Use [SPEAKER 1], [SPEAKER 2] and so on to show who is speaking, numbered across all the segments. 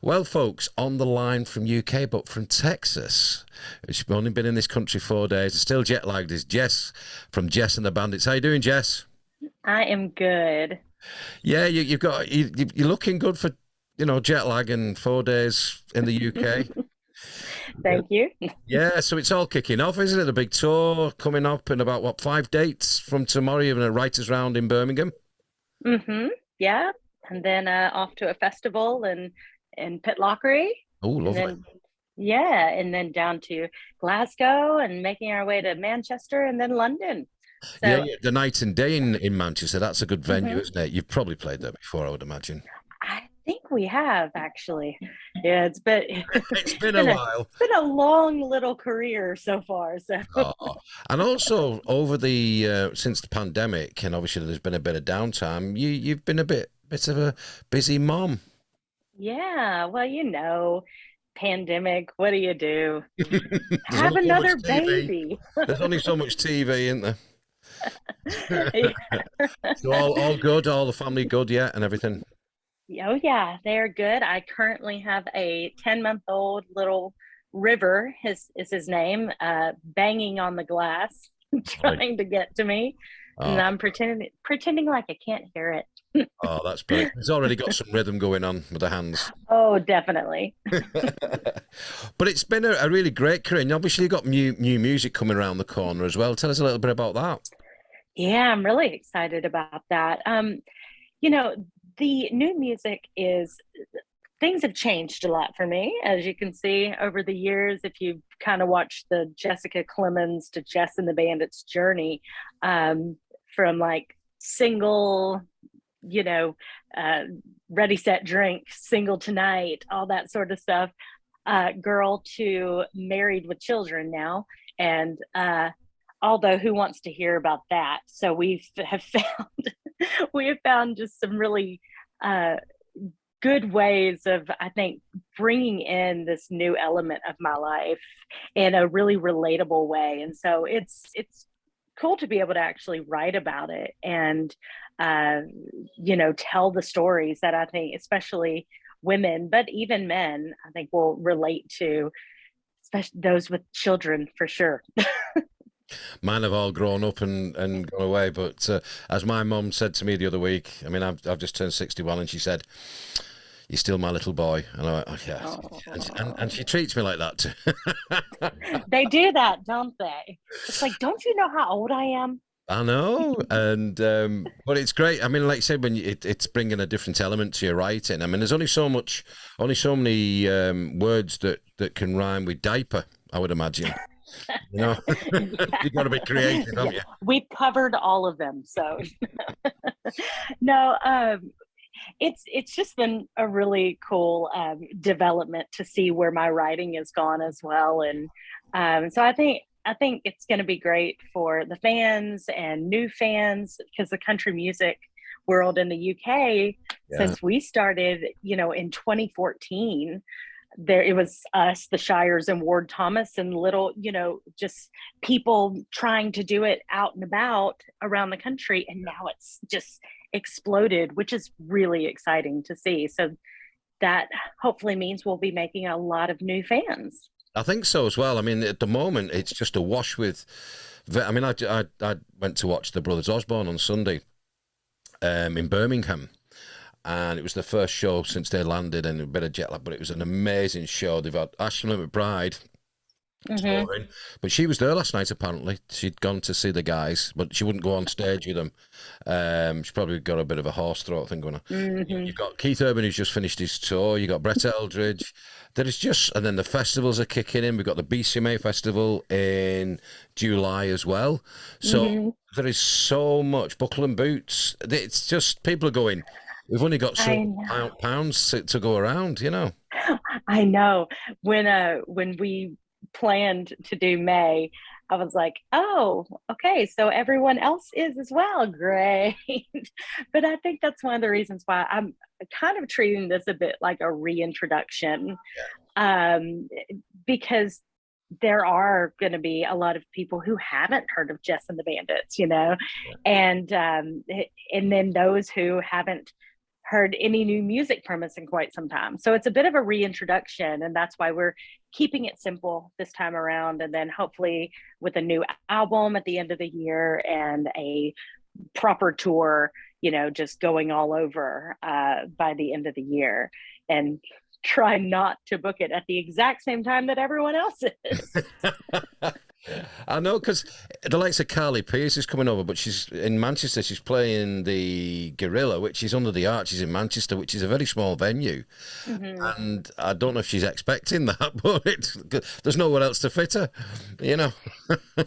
[SPEAKER 1] Well, folks, on the line from UK, but from Texas. She's only been in this country 4 days. Still jet lagged. Is Jess from Jess and the Bandits. How you doing, Jess?
[SPEAKER 2] I am good.
[SPEAKER 1] Yeah, you're looking good for jet lag and 4 days in the UK.
[SPEAKER 2] Thank you.
[SPEAKER 1] Yeah, so it's all kicking off, isn't it? The big tour coming up in about what 5 dates from tomorrow. You're having a writers' round in Birmingham.
[SPEAKER 2] hmm Yeah. And then off to a festival in Pitlochry.
[SPEAKER 1] Oh,
[SPEAKER 2] And
[SPEAKER 1] lovely.
[SPEAKER 2] then yeah, and then down to Glasgow and making our way to Manchester and then London.
[SPEAKER 1] Yeah,
[SPEAKER 2] So
[SPEAKER 1] yeah, the Night and Day in Manchester. That's a good venue,
[SPEAKER 2] mhm.
[SPEAKER 1] isn't it? You've probably played there before, I would imagine.
[SPEAKER 2] I think we have actually. Yeah, it's been
[SPEAKER 1] It's been a
[SPEAKER 2] been a
[SPEAKER 1] while.
[SPEAKER 2] been a long little career so far. So
[SPEAKER 1] Oh, and also over the since the pandemic, and obviously there's been a bit of downtime. You've been a bit of a busy mom.
[SPEAKER 2] yeah, well, pandemic, what do you do?
[SPEAKER 1] There's
[SPEAKER 2] Have
[SPEAKER 1] only so
[SPEAKER 2] another
[SPEAKER 1] much TV.
[SPEAKER 2] baby.
[SPEAKER 1] There's only so much TV, isn't there?
[SPEAKER 2] Yeah.
[SPEAKER 1] So all good, all the family good, yeah, and everything.
[SPEAKER 2] Oh yeah, they're good. I currently have a 10-month-old little River, his is his name, banging on the glass,
[SPEAKER 1] Right.
[SPEAKER 2] trying to get to me. And
[SPEAKER 1] Oh,
[SPEAKER 2] I'm pretending like I can't hear it.
[SPEAKER 1] oh, that's brilliant. He's already got some rhythm going on with the hands.
[SPEAKER 2] Oh, definitely.
[SPEAKER 1] But it's been a really great career. And obviously, you've got new music coming around the corner as well. Tell us a little bit about that.
[SPEAKER 2] Yeah, I'm really excited about that. You know, the new music is things have changed a lot for me, as you can see over the years. If you kind of watched the Jessica Clemens to Jess and the Bandits journey, from like single, you know, uh, ready, set, drink, single tonight, all that sort of stuff, girl to married with children now. And although who wants to hear about that? So we have found we have found just some really uh, good ways of, I think, bringing in this new element of my life in a really relatable way. And so it's cool to be able to actually write about it and uh, tell the stories that I think, especially women, but even men, I think will relate to, especially those with children for sure.
[SPEAKER 1] Mine have all grown up and gone away. But as my mum said to me the other week, I mean, I've just turned 61, and she said, "You're still my little boy." And I went, "Oh, yeah." And she
[SPEAKER 2] Oh,
[SPEAKER 1] treats me like that too.
[SPEAKER 2] they do that, don't they? It's like, don't you know how old I am?
[SPEAKER 1] I know, and but it's great. I mean, like I said, it's bringing a different element to your writing. I mean, there's only so many words that can rhyme with diaper. I would imagine. You know,
[SPEAKER 2] Yeah,
[SPEAKER 1] you've got to be creative,
[SPEAKER 2] yeah,
[SPEAKER 1] haven't you?
[SPEAKER 2] we've covered all of them. So no, it's just been a really cool development to see where my writing has gone as well. And so I think it's going to be great for the fans and new fans, because the country music world in the UK,
[SPEAKER 1] Yeah.
[SPEAKER 2] since we started, in 2014, there it was us, the Shires and Ward Thomas, and little, just people trying to do it out and about around the country. And now it's just exploded, which is really exciting to see. So that hopefully means we'll be making a lot of new fans.
[SPEAKER 1] I think so as well. I mean, at the moment, it's just awash with. I mean, I went to watch the Brothers Osborne on Sunday in Birmingham, and it was the first show since they landed, and a bit of jet lag, but it was an amazing show. They've had Ashley McBride
[SPEAKER 2] Mm-hmm.
[SPEAKER 1] touring, but she was there last night. Apparently, she'd gone to see the guys, but she wouldn't go on stage with them. She probably got a bit of a hoarse throat thing going on.
[SPEAKER 2] Mm-hmm.
[SPEAKER 1] You've got Keith Urban who's just finished his tour. You got Brett Eldridge. There is just, and then the festivals are kicking in. We've got the BCMA festival in July as well. So
[SPEAKER 2] Mm-hmm.
[SPEAKER 1] there is so much buckle and boots. It's just people are going. We've only got so
[SPEAKER 2] I
[SPEAKER 1] many
[SPEAKER 2] know.
[SPEAKER 1] pounds to go around, you know.
[SPEAKER 2] I know. When we planned to do May, I was like, oh, okay, so everyone else is as well. Great. But I think that's one of the reasons why I'm kind of treating this a bit like a reintroduction, um, because there are going to be a lot of people who haven't heard of Jess and the Bandits, and then those who haven't heard any new music from us in quite some time. So it's a bit of a reintroduction, and that's why we're keeping it simple this time around. And then hopefully with a new album at the end of the year and a proper tour, just going all over by the end of the year, and try not to book it at the exact same time that everyone else is.
[SPEAKER 1] I know, because the likes of Carly Pearce is coming over, but she's in Manchester. She's playing the Gorilla, which is under the Arches in Manchester, which is a very small venue. Mm-hmm. And I don't know if she's expecting that, but there's nowhere else to fit her,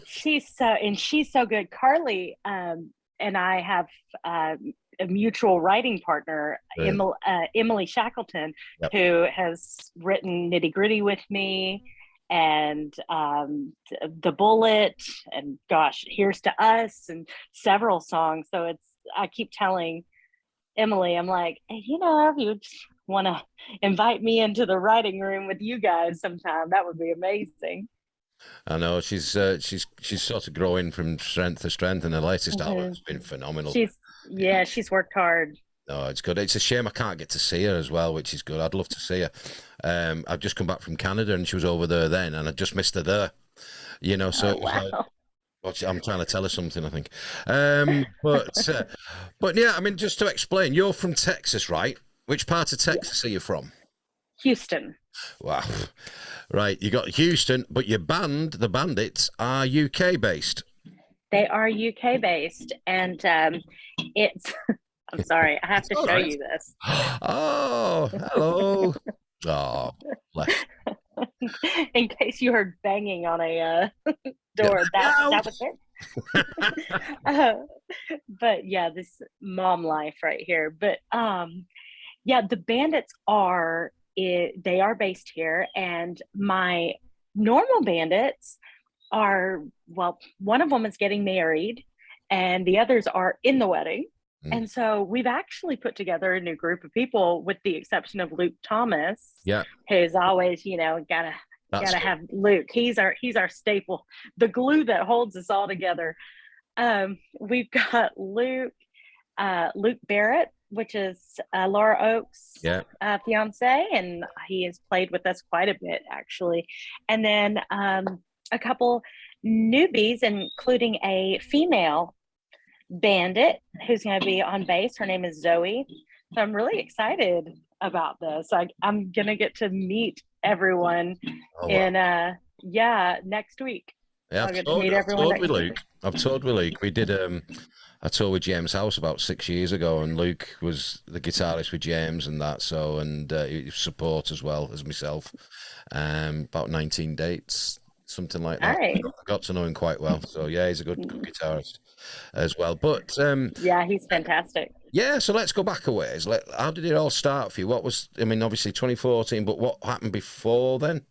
[SPEAKER 2] she's so good. Carly and I have a mutual writing partner, Emily Shackleton, yep, who has written Nitty Gritty with me, and The Bullet, and gosh, Here's to Us, and several songs. So I keep telling Emily, I'm like, hey, if you want to invite me into the writing room with you guys sometime, that would be amazing.
[SPEAKER 1] I know she's sort of growing from strength to strength, and the latest album has been phenomenal.
[SPEAKER 2] She's worked hard.
[SPEAKER 1] No, it's good. It's a shame I can't get to see her as well, which is good. I'd love to see her. I've just come back from Canada, and she was over there then, and I just missed her there. So it was like, I'm trying to tell her something, I think. But yeah, I mean, just to explain, you're from Texas, right? Which part of Texas are you from?
[SPEAKER 2] Houston.
[SPEAKER 1] Wow. Right, you got Houston, but your band, the Bandits, are UK based.
[SPEAKER 2] They are UK based, and it's. I'm sorry, I have to show you this.
[SPEAKER 1] Oh, hello. Oh, bless.
[SPEAKER 2] In case you heard banging on a door, that was it. But yeah, this mom life right here. But the Bandits they are based here, and my normal Bandits are, well, one of them is getting married, and the others are in the wedding. And so we've actually put together a new group of people, with the exception of Luke Thomas, who's always, gotta have Luke. He's our staple, the glue that holds us all together. We've got Luke Barrett, which is Laura Oak's fiance, and he has played with us quite a bit, actually. And then a couple newbies, including a female bandit who's going to be on bass. Her name is Zoe. So I'm really excited about this. I'm going to get to meet everyone next week.
[SPEAKER 1] Yeah, I've toured with Luke. We did a tour with James House about 6 years ago, and Luke was the guitarist with James and that. So, and he support as well as myself. About 19 dates, something like that.
[SPEAKER 2] Right.
[SPEAKER 1] I got to know him quite well. So yeah, he's a good guitarist as well. But
[SPEAKER 2] he's fantastic.
[SPEAKER 1] Yeah, so let's go back a ways. How did it all start for you? Obviously 2014, but what happened before then?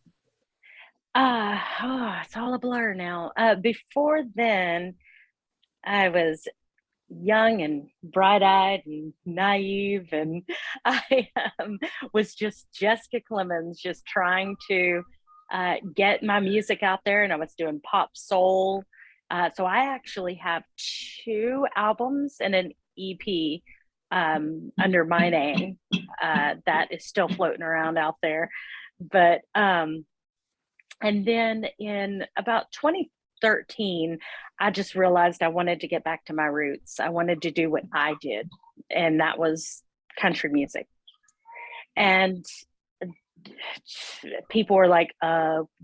[SPEAKER 2] It's all a blur now. Before then, I was young and bright-eyed and naive, and I was just Jessica Clemens, just trying to get my music out there, and I was doing pop soul. So I actually have 2 albums and an EP under my name that is still floating around out there. But and then in about 2013, I just realized I wanted to get back to my roots. I wanted to do what I did, and that was country music. And people were like,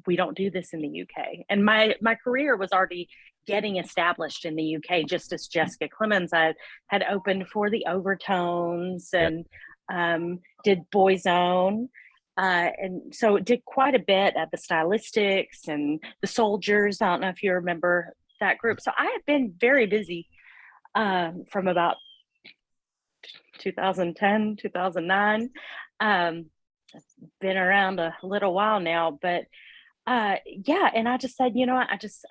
[SPEAKER 2] we don't do this in the UK. And my career was already getting established in the UK, just as Jessica Clemens. I had opened for the Overtones and did Boyzone. And so did quite a bit at the Stylistics and the Soldiers. I don't know if you remember that group. So I have been very busy from about 2010, 2009. Been around a little while now, but and I just said,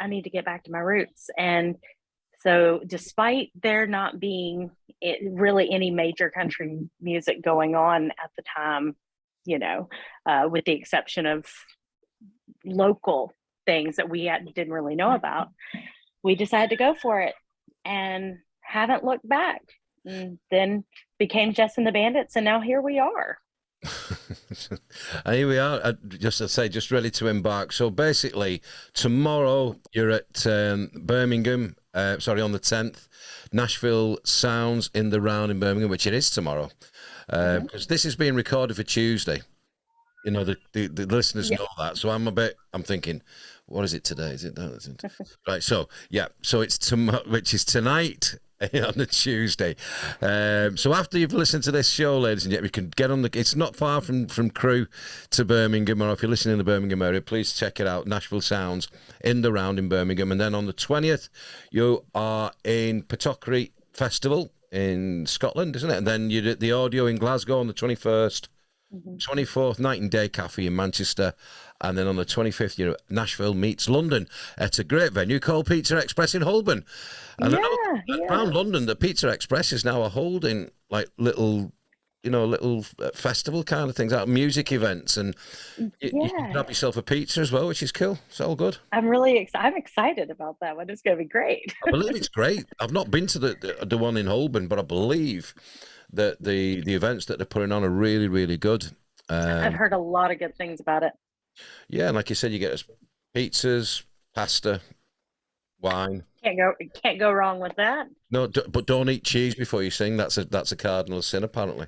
[SPEAKER 2] I need to get back to my roots. And so despite there not being really any major country music going on at the time, with the exception of local things that we didn't really know about, we decided to go for it and haven't looked back. And then became Jess and the Bandits, and now here we are.
[SPEAKER 1] And here we are, just to say, just ready to embark. So basically, tomorrow you're at Birmingham, sorry, on the 10th. Nashville Sounds in the Round in Birmingham, which it is tomorrow. Because this is being recorded for Tuesday. You know, the listeners know that. So I'm thinking, what is it today? Is it that? Right. So, yeah. So it's tomorrow, which is tonight on the Tuesday. So after you've listened to this show, ladies and gentlemen, you can get on it's not far from Crewe to Birmingham, or if you're listening in the Birmingham area, please check it out. Nashville Sounds in the Round in Birmingham. And then on the 20th, you are in Pawtucket Festival in Scotland, isn't it? And then you're at the Audio in Glasgow on the 21st. 24th, Night and Day Cafe in Manchester, and then on the 25th, you're at Nashville meets London at a great venue called Pizza Express in Holborn. And around London, the Pizza Express is now holding like little festival kind of things, out music events, and you can grab yourself a pizza as well, which is cool. It's all good.
[SPEAKER 2] I'm excited about that one. It's going to be great.
[SPEAKER 1] I believe it's great. I've not been to the one in Holborn, but I believe that the events that they're putting on are really, really good.
[SPEAKER 2] I've heard a lot of good things about it.
[SPEAKER 1] Yeah, and like you said, you get pizzas, pasta, wine.
[SPEAKER 2] Can't go wrong with that.
[SPEAKER 1] No, but don't eat cheese before you sing. That's a cardinal sin, apparently.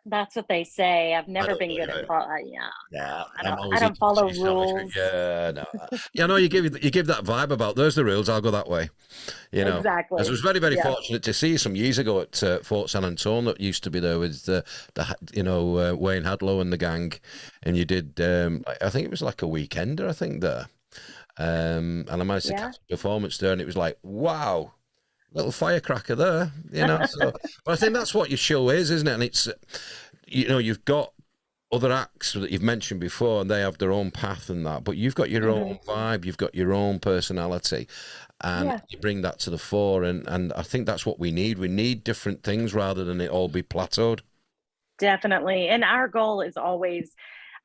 [SPEAKER 2] That's what they say. I've never been good at I don't follow rules.
[SPEAKER 1] Yeah, no. Yeah, no, you give that vibe about there's the rules, I'll go that way. You know,
[SPEAKER 2] exactly.
[SPEAKER 1] I was very, very fortunate to see you some years ago at Fort San Antonio that used to be there with Wayne Hadlow and the gang, and you did. I think it was like a weekender. I think there, and I managed to catch a performance there, and it was like, wow. Little firecracker there, you know. So, but I think that's what your show is, isn't it? And it's, you've got other acts that you've mentioned before, and they have their own path and that. But you've got your own vibe, you've got your own personality, and you bring that to the fore. And I think that's what we need. We need different things rather than it all be plateaued.
[SPEAKER 2] Definitely. And our goal is always,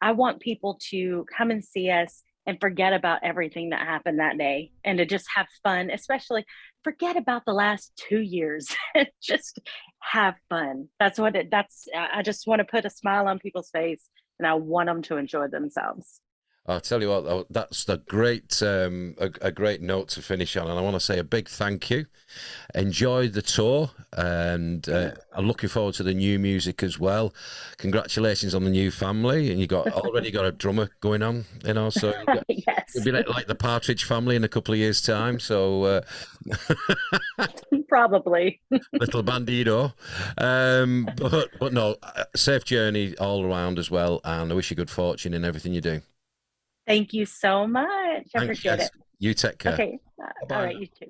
[SPEAKER 2] I want people to come and see us and forget about everything that happened that day, and to just have fun, especially forget about the last 2 years. Just have fun. I just want to put a smile on people's face, and I want them to enjoy themselves.
[SPEAKER 1] I'll tell you what, that's a great note to finish on, and I want to say a big thank you. Enjoy the tour, and I'm looking forward to the new music as well. Congratulations on the new family, and you already got a drummer going on, so you'll be like the Partridge Family in a couple of years' time. So
[SPEAKER 2] probably
[SPEAKER 1] little bandito, but no, safe journey all around as well, and I wish you good fortune in everything you do.
[SPEAKER 2] Thank you so much. I appreciate it.
[SPEAKER 1] You take care.
[SPEAKER 2] Okay. All right, you too.